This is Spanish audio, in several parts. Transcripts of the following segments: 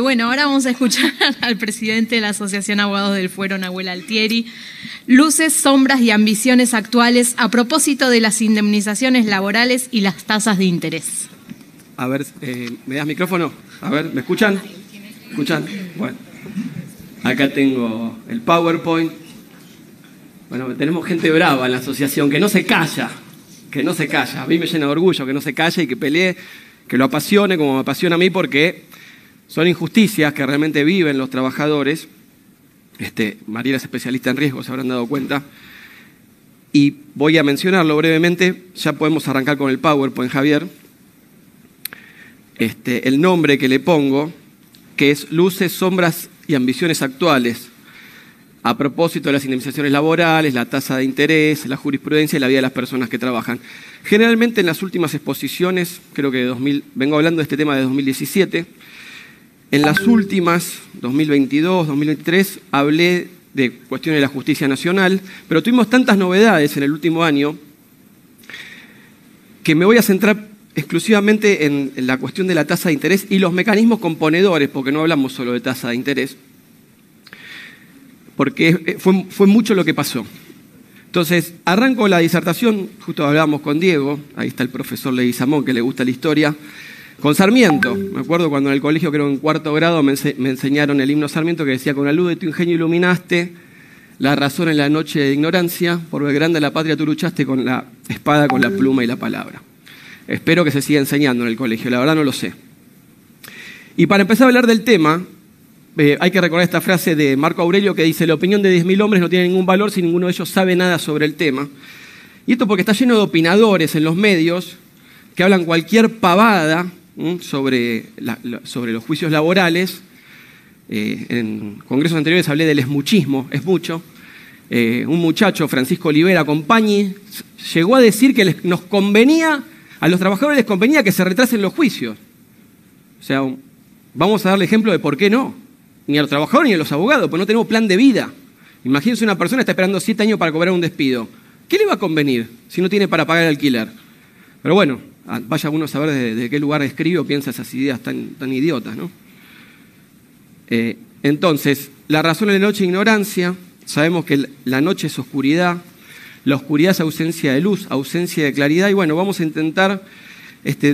Bueno, ahora vamos a escuchar al presidente de la Asociación Abogados del Fuero, Nahuel Altieri. Luces, sombras y ambiciones actuales a propósito de las indemnizaciones laborales y las tasas de interés. A ver, ¿me das micrófono? A ver, ¿me escuchan? ¿Escuchan? Bueno, acá tengo el PowerPoint. Bueno, tenemos gente brava en la asociación que no se calla, A mí me llena de orgullo que no se calle y que pelee, que lo apasione como me apasiona a mí, porque son injusticias que realmente viven los trabajadores. Mariela es especialista en riesgos, se habrán dado cuenta. Y voy a mencionarlo brevemente, ya podemos arrancar con el PowerPoint, Javier. El nombre que le pongo, que es Luces, Sombras y Ambiciones Actuales, a propósito de las indemnizaciones laborales, la tasa de interés, la jurisprudencia y la vida de las personas que trabajan. Generalmente en las últimas exposiciones, creo que vengo hablando de este tema de 2017, en las últimas, 2022, 2023, hablé de cuestiones de la justicia nacional, pero tuvimos tantas novedades en el último año que me voy a centrar exclusivamente en la cuestión de la tasa de interés y los mecanismos componedores, porque no hablamos solo de tasa de interés, porque fue mucho lo que pasó. Entonces, arranco la disertación, justo hablábamos con Diego, ahí está el profesor Leguizamón, que le gusta la historia, con Sarmiento. Me acuerdo cuando en el colegio, creo en cuarto grado, me enseñaron el himno Sarmiento, que decía: con la luz de tu ingenio iluminaste la razón en la noche de ignorancia, por grande la patria tú luchaste con la espada, con la pluma y la palabra. Espero que se siga enseñando en el colegio, la verdad no lo sé. Y para empezar a hablar del tema, hay que recordar esta frase de Marco Aurelio que dice: la opinión de 10.000 hombres no tiene ningún valor si ninguno de ellos sabe nada sobre el tema. Y esto porque está lleno de opinadores en los medios que hablan cualquier pavada sobre los juicios laborales. En congresos anteriores hablé del esmuchismo, es mucho. Un muchacho, Francisco Olivera Compañi, llegó a decir que nos convenía, a los trabajadores les convenía que se retrasen los juicios. O sea, vamos a darle ejemplo de por qué no. Ni a los trabajadores ni a los abogados, pues no tenemos plan de vida. Imagínense una persona que está esperando 7 años para cobrar un despido. ¿Qué le va a convenir si no tiene para pagar el alquiler? Pero bueno, vaya uno a saber de qué lugar escribe o piensa esas ideas tan idiotas, ¿no? Entonces, la razón en la noche es ignorancia. Sabemos que la noche es oscuridad. La oscuridad es ausencia de luz, ausencia de claridad. Y bueno, vamos a intentar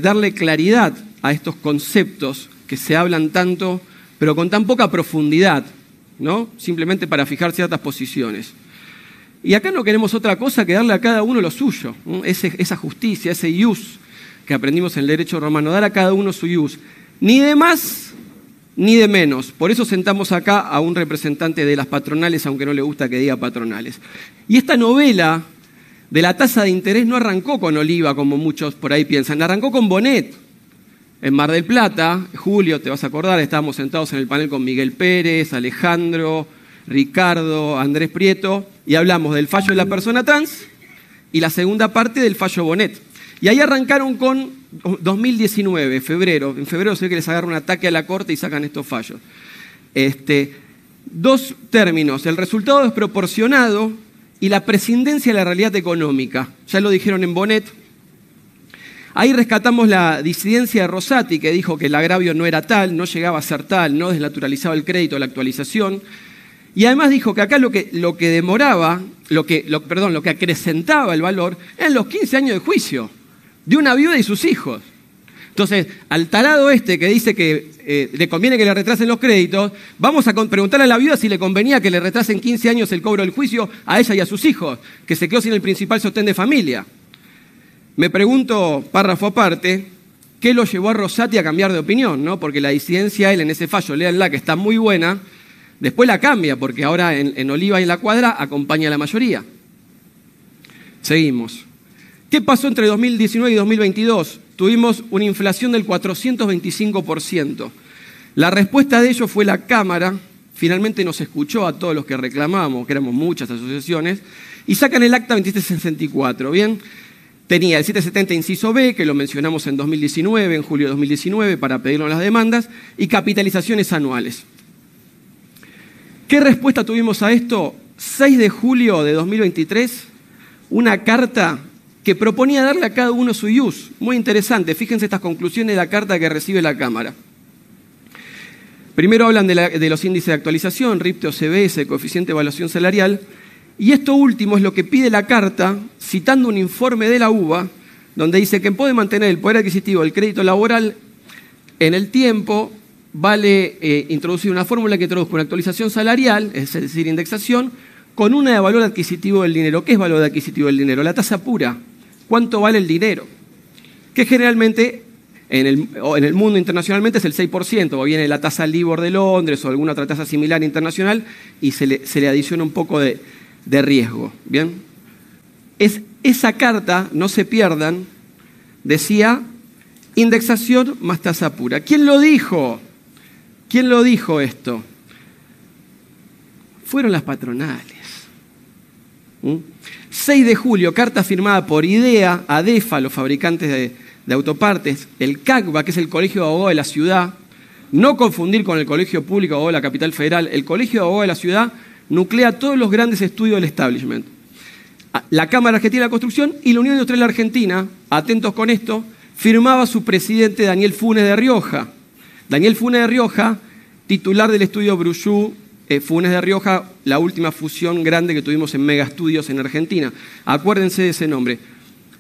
darle claridad a estos conceptos que se hablan tanto, pero con tan poca profundidad, ¿no? Simplemente para fijar ciertas posiciones. Y acá no queremos otra cosa que darle a cada uno lo suyo, ¿no? Esa justicia, ese ius que aprendimos en el derecho romano, dar a cada uno su ius. Ni de más ni de menos. Por eso sentamos acá a un representante de las patronales, aunque no le gusta que diga patronales. Y esta novela de la tasa de interés no arrancó con Oliva, como muchos por ahí piensan, arrancó con Bonet. En Mar del Plata, Julio, te vas a acordar, estábamos sentados en el panel con Miguel Pérez, Alejandro, Ricardo, Andrés Prieto, y hablamos del fallo de la persona trans y la segunda parte del fallo Bonet. Y ahí arrancaron con 2019, febrero. En febrero se ve que les agarra un ataque a la corte y sacan estos fallos. 2 términos: el resultado desproporcionado y la prescindencia de la realidad económica. Ya lo dijeron en Bonet. Ahí rescatamos la disidencia de Rosati, que dijo que el agravio no era tal, no llegaba a ser tal, no desnaturalizaba el crédito, la actualización. Y además dijo que acá lo que demoraba, lo que acrecentaba el valor, eran los 15 años de juicio de una viuda y sus hijos. Entonces, al tarado que dice que le conviene que le retrasen los créditos, vamos a preguntarle a la viuda si le convenía que le retrasen 15 años el cobro del juicio a ella y a sus hijos, que se quedó sin el principal sostén de familia. Me pregunto, párrafo aparte, ¿qué lo llevó a Rosati a cambiar de opinión, ¿no? Porque la disidencia, él en ese fallo, léanla, que está muy buena, después la cambia, porque ahora en Oliva y en la Cuadra acompaña a la mayoría. Seguimos. ¿Qué pasó entre 2019 y 2022? Tuvimos una inflación del 425%. La respuesta de ello fue la Cámara, finalmente nos escuchó a todos los que reclamábamos, que éramos muchas asociaciones, y sacan el acta 2764, ¿bien? Tenía el 770 inciso B, que lo mencionamos en 2019, en julio de 2019, para pedirlo en las demandas, y capitalizaciones anuales. ¿Qué respuesta tuvimos a esto? 6 de julio de 2023, una carta que proponía darle a cada uno su ius. Muy interesante, fíjense estas conclusiones de la carta que recibe la Cámara. Primero hablan de los índices de actualización, RIPTE o CBS, coeficiente de evaluación salarial, y esto último es lo que pide la carta, citando un informe de la UBA, donde dice que puede mantener el poder adquisitivo del crédito laboral en el tiempo, vale introducir una fórmula que introduzca una actualización salarial, es decir, indexación, con una de valor adquisitivo del dinero. ¿Qué es valor adquisitivo del dinero? La tasa pura. ¿Cuánto vale el dinero? Que generalmente en el mundo internacionalmente es el 6%, o viene la tasa LIBOR de Londres o alguna otra tasa similar internacional y se le adiciona un poco de riesgo. ¿Bien? Esa carta, no se pierdan, decía indexación más tasa pura. ¿Quién lo dijo? ¿Quién lo dijo esto? Fueron las patronales. 6 de julio, carta firmada por IDEA, ADEFA, los fabricantes de autopartes, el CACBA, que es el Colegio de Abogados de la Ciudad, no confundir con el Colegio Público de Abogados de la Capital Federal, el Colegio de Abogados de la Ciudad nuclea todos los grandes estudios del establishment. La Cámara Argentina de la Construcción y la Unión Industrial Argentina, atentos con esto, firmaba su presidente Daniel Funes de Rioja. Daniel Funes de Rioja, titular del estudio Brujú, Funes de Rioja, la última fusión grande que tuvimos en Mega Estudios en Argentina. Acuérdense de ese nombre.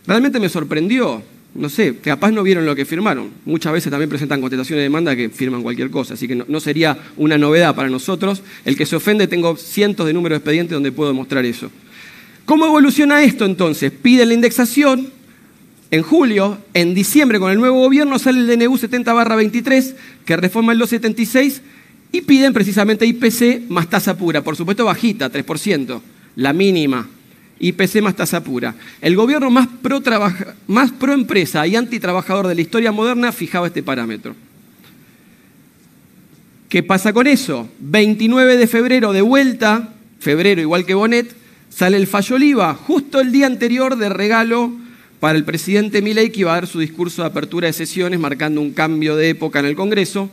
Realmente me sorprendió, no sé, capaz no vieron lo que firmaron. Muchas veces también presentan contestaciones de demanda que firman cualquier cosa, así que no sería una novedad para nosotros. El que se ofende, tengo cientos de números de expedientes donde puedo mostrar eso. ¿Cómo evoluciona esto entonces? Piden la indexación en julio, en diciembre con el nuevo gobierno sale el DNU 70/23 que reforma el 276 y piden precisamente IPC más tasa pura, por supuesto bajita, 3%, la mínima, IPC más tasa pura. El gobierno más pro empresa y antitrabajador de la historia moderna fijaba este parámetro. ¿Qué pasa con eso? 29 de febrero de vuelta, febrero igual que Bonet, sale el fallo Oliva, justo el día anterior de regalo para el presidente Milei, que iba a dar su discurso de apertura de sesiones, marcando un cambio de época en el Congreso.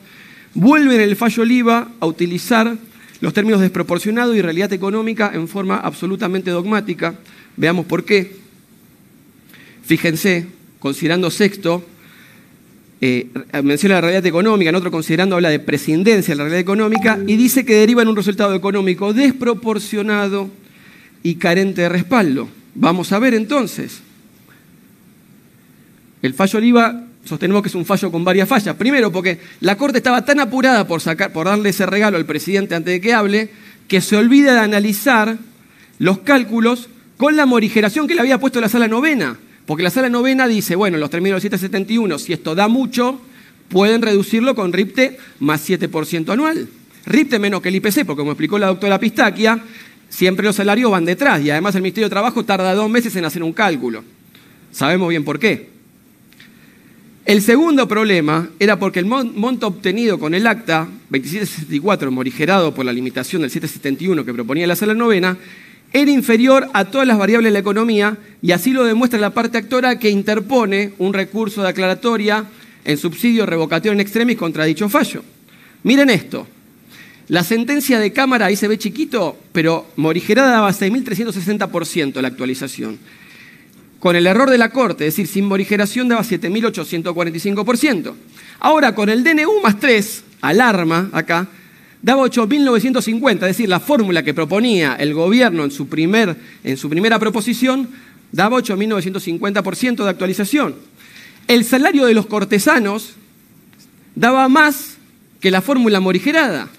Vuelven el fallo Oliva a utilizar los términos desproporcionado y realidad económica en forma absolutamente dogmática. Veamos por qué. Fíjense, considerando sexto, menciona la realidad económica, en otro considerando habla de prescindencia de la realidad económica y dice que deriva en un resultado económico desproporcionado y carente de respaldo. Vamos a ver entonces. El fallo Oliva sostenemos que es un fallo con varias fallas. Primero, porque la Corte estaba tan apurada por darle ese regalo al presidente antes de que hable, que se olvida de analizar los cálculos con la morigeración que le había puesto la Sala Novena. Porque la Sala Novena dice, bueno, los términos del 771, si esto da mucho, pueden reducirlo con RIPTE más 7% anual. RIPTE menos que el IPC, porque como explicó la doctora Pistaquia, siempre los salarios van detrás y además el Ministerio de Trabajo tarda 2 meses en hacer un cálculo. Sabemos bien por qué. El segundo problema era porque el monto obtenido con el acta 2764, morigerado por la limitación del 771 que proponía la Sala Novena, era inferior a todas las variables de la economía y así lo demuestra la parte actora que interpone un recurso de aclaratoria en subsidio revocatorio in extremis contra dicho fallo. Miren esto. La sentencia de Cámara, ahí se ve chiquito, pero morigerada daba 6.360% la actualización. Con el error de la Corte, es decir, sin morigeración daba 7.845%. Ahora, con el DNU más 3, alarma acá, daba 8.950, es decir, la fórmula que proponía el gobierno en su primera proposición daba 8.950% de actualización. El salario de los cortesanos daba más que la fórmula morigerada.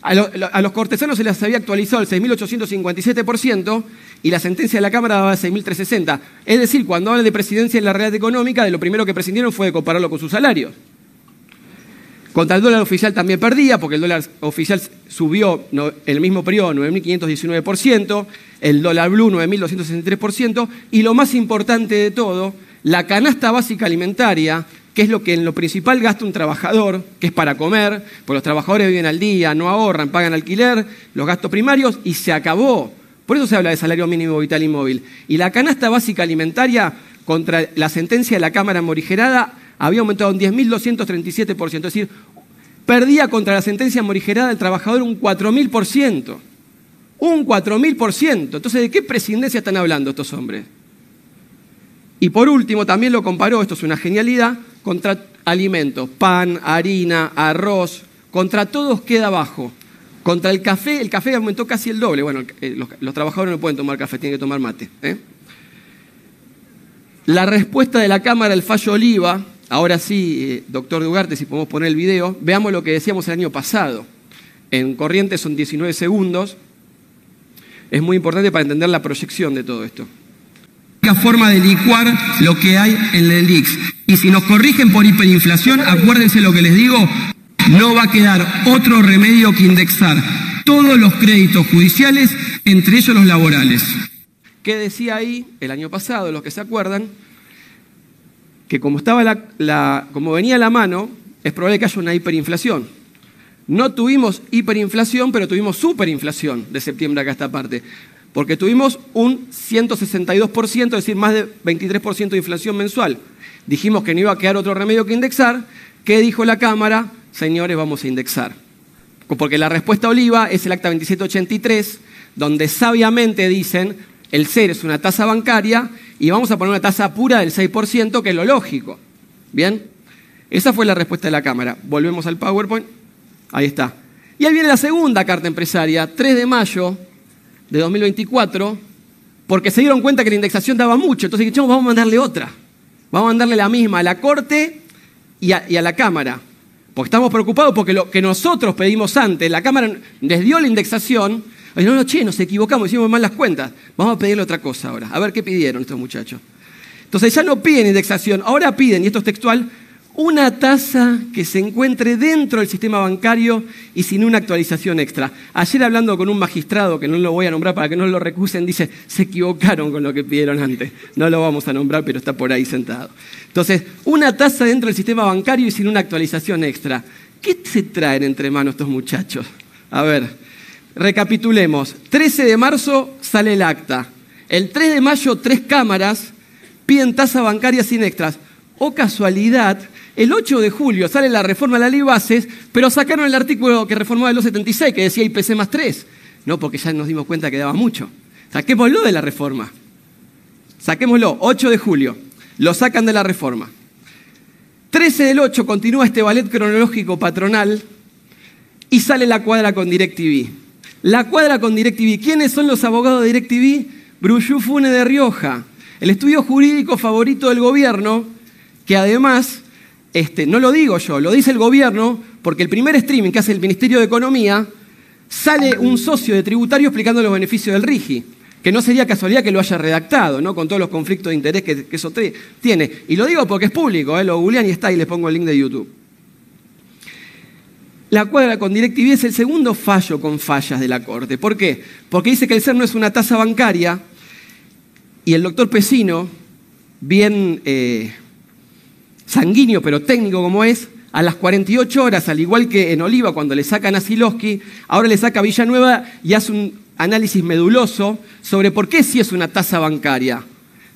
A los cortesanos se les había actualizado el 6.857% y la sentencia de la Cámara daba 6.360. Es decir, cuando hablan de presidencia en la realidad económica, de lo primero que prescindieron fue de compararlo con sus salarios. Contra el dólar oficial también perdía, porque el dólar oficial subió en el mismo periodo 9.519%, el dólar blue 9.263%, y lo más importante de todo, la canasta básica alimentaria, que es lo que en lo principal gasta un trabajador, que es para comer, porque los trabajadores viven al día, no ahorran, pagan alquiler, los gastos primarios, y se acabó. Por eso se habla de salario mínimo vital y móvil. Y la canasta básica alimentaria, contra la sentencia de la Cámara morigerada, había aumentado un 10.237%. Es decir, perdía contra la sentencia morigerada el trabajador un 4.000%. Un 4.000%. Entonces, ¿de qué prescindencia están hablando estos hombres? Y por último, también lo comparó, esto es una genialidad, contra alimentos, pan, harina, arroz, Contra todos queda bajo. Contra el café aumentó casi el doble. Bueno, los trabajadores no pueden tomar café, tienen que tomar mate. La respuesta de la Cámara al fallo Oliva, ahora sí, doctor de Ugarte, si podemos poner el video, veamos lo que decíamos el año pasado. En Corrientes son 19 segundos. Es muy importante para entender la proyección de todo esto. La forma de licuar lo que hay en el IX. Y si nos corrigen por hiperinflación, acuérdense lo que les digo, no va a quedar otro remedio que indexar todos los créditos judiciales, entre ellos los laborales. ¿Qué decía ahí el año pasado, los que se acuerdan? Que como como venía la mano, es probable que haya una hiperinflación. No tuvimos hiperinflación, pero tuvimos superinflación de septiembre acá a esta parte. Porque tuvimos un 162%, es decir, más de 23% de inflación mensual. Dijimos que no iba a quedar otro remedio que indexar. ¿Qué dijo la Cámara? Señores, vamos a indexar. Porque la respuesta Oliva es el acta 2783, donde sabiamente dicen el CER es una tasa bancaria y vamos a poner una tasa pura del 6%, que es lo lógico. ¿Bien? Esa fue la respuesta de la Cámara. Volvemos al PowerPoint. Ahí está. Y ahí viene la segunda carta empresaria, 3 de mayo de 2024, porque se dieron cuenta que la indexación daba mucho. Entonces dijimos, vamos a mandarle otra. Vamos a mandarle la misma a la Corte y a la Cámara. Porque estamos preocupados porque lo que nosotros pedimos antes, la Cámara les dio la indexación. Oye, nos equivocamos, hicimos mal las cuentas. Vamos a pedirle otra cosa ahora. A ver qué pidieron estos muchachos. Entonces ya no piden indexación, ahora piden, y esto es textual, una tasa que se encuentre dentro del sistema bancario y sin una actualización extra. Ayer hablando con un magistrado, que no lo voy a nombrar para que no lo recusen, dice, se equivocaron con lo que pidieron antes. No lo vamos a nombrar, pero está por ahí sentado. Entonces, una tasa dentro del sistema bancario y sin una actualización extra. ¿Qué se traen entre manos estos muchachos? A ver, recapitulemos. 13 de marzo sale el acta. El 3 de mayo, 3 cámaras piden tasa bancaria sin extras. O casualidad, el 8 de julio sale la reforma de la ley bases, pero sacaron el artículo que reformaba el 276, que decía IPC más 3. No, porque ya nos dimos cuenta que daba mucho. Saquémoslo de la reforma. Saquémoslo, 8 de julio. Lo sacan de la reforma. 13 del 8 continúa este ballet cronológico patronal y sale la cuadra con DirecTV. La cuadra con DirecTV. ¿Quiénes son los abogados de DirecTV? Brullú Funes de Rioja, el estudio jurídico favorito del gobierno, que además, no lo digo yo, lo dice el gobierno, porque el primer streaming que hace el Ministerio de Economía, sale un socio de tributario explicando los beneficios del RIGI, que no sería casualidad que lo haya redactado, ¿no? Con todos los conflictos de interés que eso tiene. Y lo digo porque es público, lo googlean y está, y les pongo el link de YouTube. La cuadra con DirecTV es el segundo fallo con fallas de la Corte. ¿Por qué? Porque dice que el CER no es una tasa bancaria y el doctor Pesino, bien sanguíneo pero técnico como es, a las 48 horas, al igual que en Oliva cuando le sacan a Silowski, ahora le saca a Villanueva y hace un análisis meduloso sobre por qué sí es una tasa bancaria.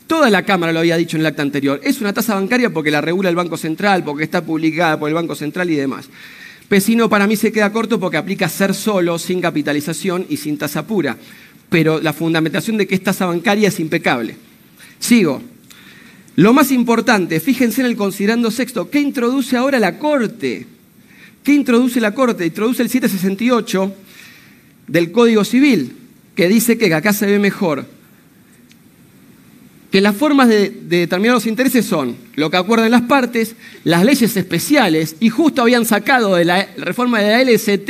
Toda la Cámara lo había dicho en el acta anterior. Es una tasa bancaria porque la regula el Banco Central, porque está publicada por el Banco Central y demás. Pesino para mí se queda corto porque aplica CER solo, sin capitalización y sin tasa pura. Pero la fundamentación de que es tasa bancaria es impecable. Sigo. Lo más importante, fíjense en el considerando sexto, ¿qué introduce ahora la Corte? ¿Qué introduce la Corte? Introduce el 768 del Código Civil, que dice que acá se ve mejor. Que las formas de determinar los intereses son lo que acuerdan las partes, las leyes especiales, y justo habían sacado de la reforma de la LST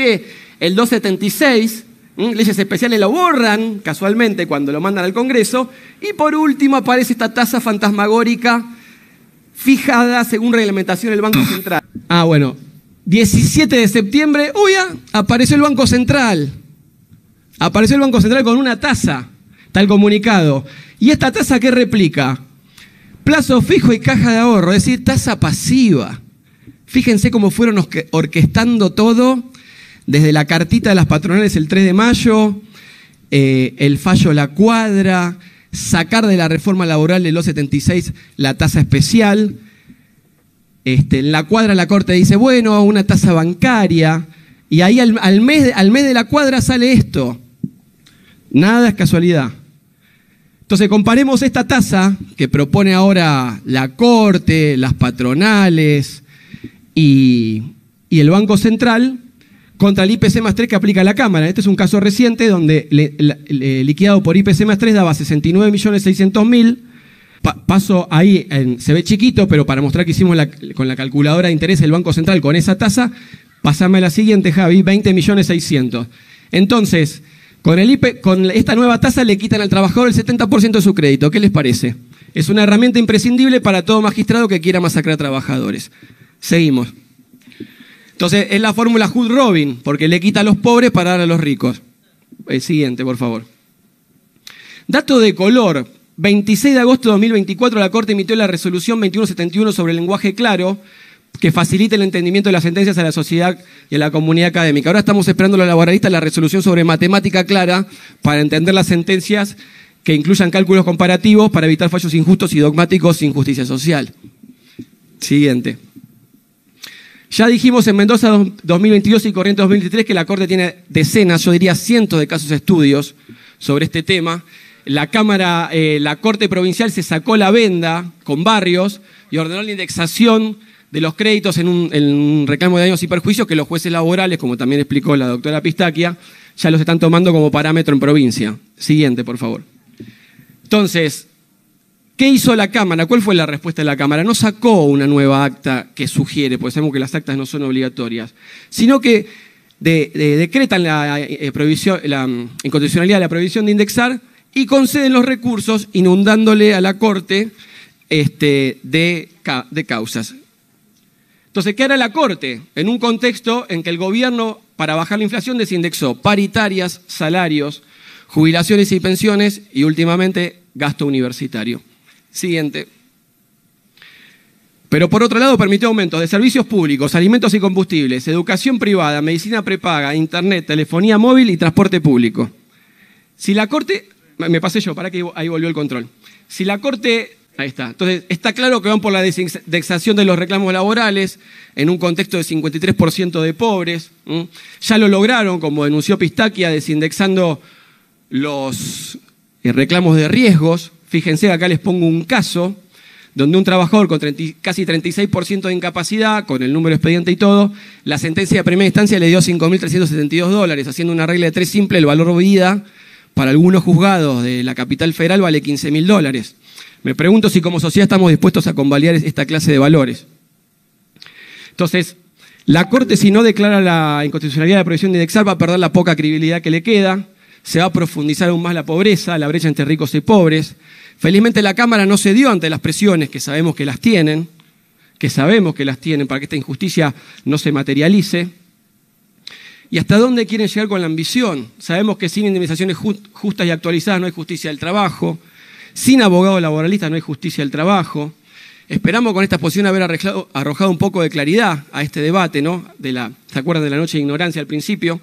el 276, leyes especiales lo borran casualmente cuando lo mandan al Congreso, y por último aparece esta tasa fantasmagórica fijada según reglamentación del Banco Central. Bueno, 17 de septiembre, apareció el Banco Central. Apareció el Banco Central con una tasa, tal comunicado. ¿Y esta tasa qué replica? Plazo fijo y caja de ahorro, es decir, tasa pasiva. Fíjense cómo fueron orquestando todo, desde la cartita de las patronales el 3 de mayo, el fallo La Cuadra, sacar de la reforma laboral del 276 la tasa especial. En La Cuadra la Corte dice, bueno, una tasa bancaria, y ahí al mes de La Cuadra sale esto. Nada es casualidad. Entonces comparemos esta tasa que propone ahora la Corte, las patronales y el Banco Central contra el IPC más 3 que aplica la Cámara. Este es un caso reciente donde liquidado por IPC más 3 daba 69.600.000. Paso ahí, se ve chiquito, pero para mostrar que hicimos con la calculadora de interés del Banco Central con esa tasa, pasame a la siguiente, Javi, 20.600.000. Entonces, con esta nueva tasa le quitan al trabajador el 70% de su crédito. ¿Qué les parece? Es una herramienta imprescindible para todo magistrado que quiera masacrar trabajadores. Seguimos. Entonces, es la fórmula Hood-Robin, porque le quita a los pobres para dar a los ricos. El siguiente, por favor. Dato de color. 26 de agosto de 2024, la Corte emitió la resolución 2171 sobre el lenguaje claro, que facilita el entendimiento de las sentencias a la sociedad y a la comunidad académica. Ahora estamos esperando a los laboralistas la resolución sobre matemática clara para entender las sentencias que incluyan cálculos comparativos para evitar fallos injustos y dogmáticos sin justicia social. Siguiente. Ya dijimos en Mendoza 2022 y Corrientes 2023 que la Corte tiene decenas, yo diría cientos de casos de estudios sobre este tema. La Corte Provincial se sacó la venda con Barrios y ordenó la indexación de los créditos en un reclamo de daños y perjuicios que los jueces laborales, como también explicó la doctora Pistaquia, ya los están tomando como parámetro en provincia. Siguiente, por favor. Entonces, ¿qué hizo la Cámara? ¿Cuál fue la respuesta de la Cámara? No sacó una nueva acta que sugiere, porque sabemos que las actas no son obligatorias, sino que decretan la inconstitucionalidad de la prohibición de indexar y conceden los recursos inundándole a la Corte de causas. Entonces, ¿qué hará la Corte? En un contexto en que el gobierno, para bajar la inflación, desindexó paritarias, salarios, jubilaciones y pensiones y últimamente gasto universitario. Siguiente. Pero por otro lado permitió aumentos de servicios públicos, alimentos y combustibles, educación privada, medicina prepaga, internet, telefonía móvil y transporte público. Si la Corte... Me pasé yo, para que ahí volvió el control. Si la Corte... Ahí está. Entonces, está claro que van por la desindexación de los reclamos laborales en un contexto de 53% de pobres. Ya lo lograron, como denunció Pistaquia, desindexando los reclamos de riesgos. Fíjense, acá les pongo un caso donde un trabajador con casi 36% de incapacidad, con el número de expediente y todo, la sentencia de primera instancia le dio $5.372, haciendo una regla de 3 simple, el valor vida para algunos juzgados de la capital federal vale $15.000. Me pregunto si como sociedad estamos dispuestos a convalidar esta clase de valores. Entonces, la Corte, si no declara la inconstitucionalidad de la prohibición de indexar, va a perder la poca credibilidad que le queda, se va a profundizar aún más la pobreza, la brecha entre ricos y pobres. Felizmente la Cámara no cedió ante las presiones que sabemos que las tienen, para que esta injusticia no se materialice. ¿Y hasta dónde quieren llegar con la ambición? Sabemos que sin indemnizaciones justas y actualizadas no hay justicia del trabajo, sin abogados laboralistas no hay justicia del trabajo. Esperamos con esta posición haber arrojado un poco de claridad a este debate, ¿no? ¿Se acuerdan de la noche de ignorancia al principio?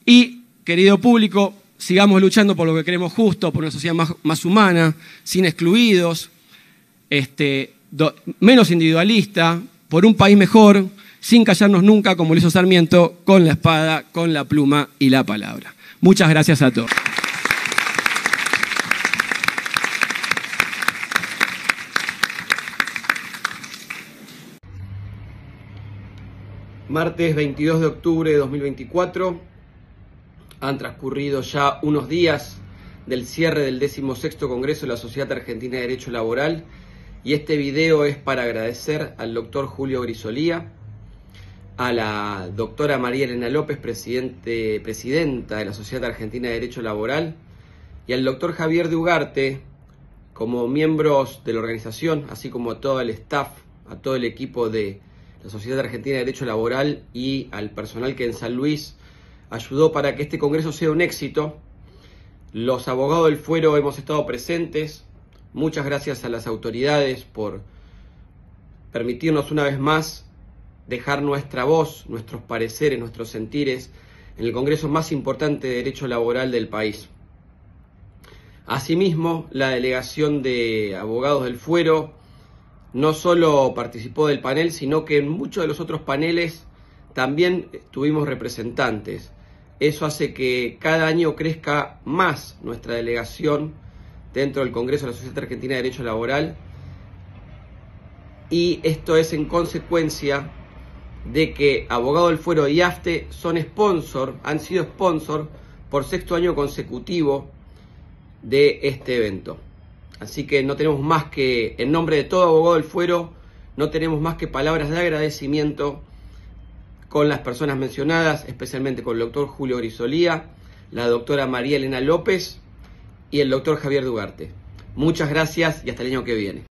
Y, querido público, sigamos luchando por lo que queremos justo, por una sociedad más humana, sin excluidos, menos individualista, por un país mejor, sin callarnos nunca, como lo hizo Sarmiento, con la espada, con la pluma y la palabra. Muchas gracias a todos. Martes 22 de octubre de 2024. Han transcurrido ya unos días del cierre del 16º Congreso de la Sociedad Argentina de Derecho Laboral y este video es para agradecer al doctor Julio Grisolía, a la doctora María Elena López, presidenta de la Sociedad Argentina de Derecho Laboral, y al doctor Javier de Ugarte, como miembros de la organización, así como a todo el staff, a todo el equipo de la Sociedad Argentina de Derecho Laboral y al personal que en San Luis ayudó para que este congreso sea un éxito. Los abogados del fuero hemos estado presentes. Muchas gracias a las autoridades por permitirnos una vez más dejar nuestra voz, nuestros pareceres, nuestros sentires en el congreso más importante de derecho laboral del país. Asimismo, la delegación de abogados del fuero no solo participó del panel, sino que en muchos de los otros paneles también tuvimos representantes. Eso hace que cada año crezca más nuestra delegación dentro del Congreso de la Sociedad Argentina de Derecho Laboral, y esto es en consecuencia de que Abogado del Fuero y AFTE han sido sponsor por 6º año consecutivo de este evento. Así que no tenemos más que, en nombre de todo Abogado del Fuero, no tenemos más que palabras de agradecimiento con las personas mencionadas, especialmente con el doctor Julio Grisolía, la doctora María Elena López y el doctor Javier Dugarte. Muchas gracias y hasta el año que viene.